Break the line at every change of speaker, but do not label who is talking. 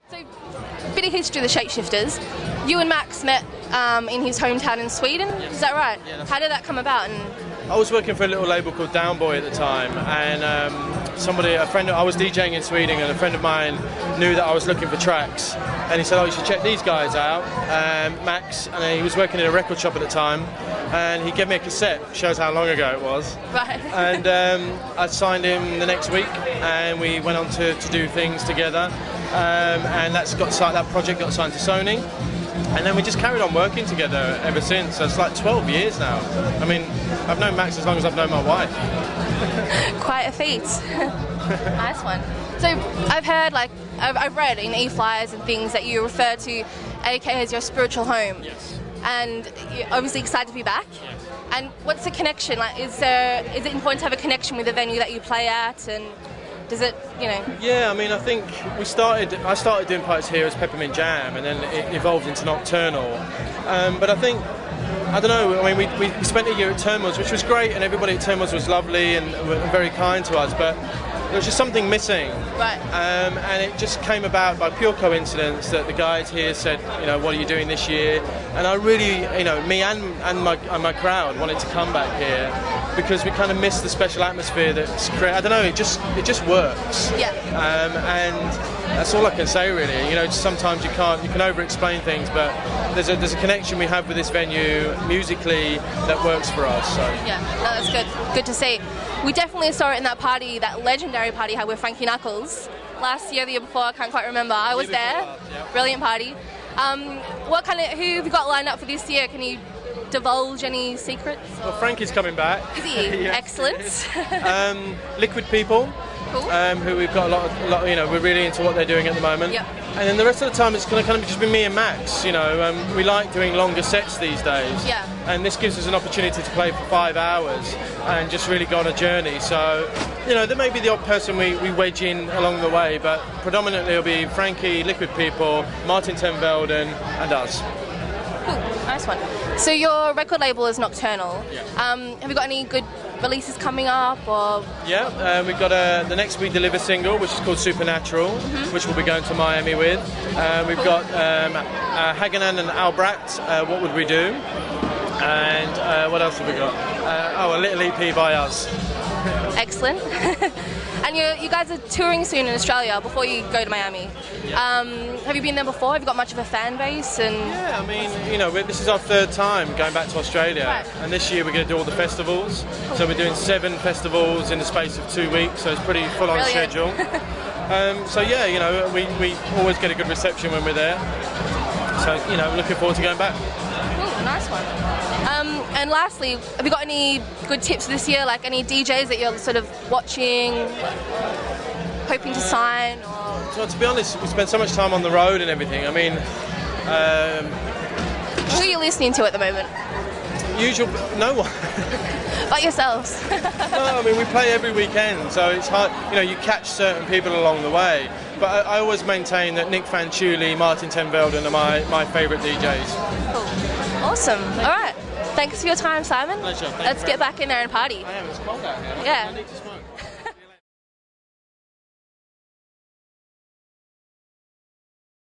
So, bit of history of the Shapeshifters. You and Max met in his hometown in Sweden,
Yes.
Is that right?
Yeah,
How did that come about? And
I was working for a little label called Downboy at the time, and I was DJing in Sweden, and a friend of mine knew that I was looking for tracks, and he said, "Oh, you should check these guys out." Max, and he was working in a record shop at the time, and he gave me a cassette. Shows how long ago it was.
Right.
And I signed him the next week, and we went on to do things together, and that project got signed to Sony. And then we just carried on working together ever since. So it's like 12 years now. I mean, I've known Max as long as I've known my wife.
Quite a feat. Nice one. So I've heard, I've read in e-flyers and things that you refer to AK as your spiritual home.
Yes.
And you're obviously excited to be back.
Yes.
And what's the connection? Is it important to have a connection with the venue that you play at? And does it,
Yeah, I mean, I think I started doing parties here as Peppermint Jam, and then it evolved into Nocturnal. But I don't know, I mean, we spent a year at Terminals, which was great, and everybody at Terminals was lovely and were very kind to us, but there was just something missing.
Right.
And it just came about by pure coincidence that the guys here said, what are you doing this year? And I really, me and my crowd wanted to come back here because we kind of missed the special atmosphere that's created. I don't know, it just works.
Yeah.
And that's all I can say really. Sometimes you can over-explain things, but there's a connection we have with this venue musically that works for us. So.
Yeah, no, that's good. Good to see. We definitely saw it in that party, that legendary party had with Frankie Knuckles last year, the year before. I can't quite remember. I was there.
Yeah.
Brilliant party. Who have you got lined up for this year? Can you divulge any secrets?
Well, Frankie's coming back.
Is he?
Yeah.
Excellent.
Liquid People.
Cool.
Who we've got a lot, we're really into what they're doing at the moment.
Yep.
And then the rest of the time it's going to kind of just be me and Max, we like doing longer sets these days.
Yeah.
And this gives us an opportunity to play for 5 hours and just really go on a journey. So, there may be the odd person we wedge in along the way, but predominantly it'll be Frankie, Liquid People, Martin ten Velden, and us.
Cool. Nice one. So your record label is Nocturnal.
Yeah.
Have you got any good releases coming up? Or
Yeah, we've got the next We Deliver single, which is called Supernatural, which we'll be going to Miami with. We've got Hagenan and Albrecht, What Would We Do? And what else have we got? A little EP by us.
Excellent. And you guys are touring soon in Australia before you go to Miami.
Yeah.
Have you been there before? Have you got much of a fan base?
Yeah, I mean, this is our 3rd time going back to Australia.
Right.
And this year we're going to do all the festivals. So we're doing 7 festivals in the space of 2 weeks, so it's pretty full-on schedule. We always get a good reception when we're there. So, looking forward to going back.
Cool, nice one. And lastly, have you got any good tips this year, like any DJs that you're sort of watching, hoping to sign? Or...
So to be honest, we spend so much time on the road and everything. I mean...
Who are you listening to at the moment?
No one.
Like yourselves?
No, I mean, we play every weekend, so it's hard, you catch certain people along the way. But I always maintain that Nick Fanciulli, Martin ten Velden are my favourite DJs.
Cool. Awesome. All right. Thanks for your time, Simon.
Pleasure.
Let's get back in there and party.
I am. It's cold out here.
Yeah.
I need to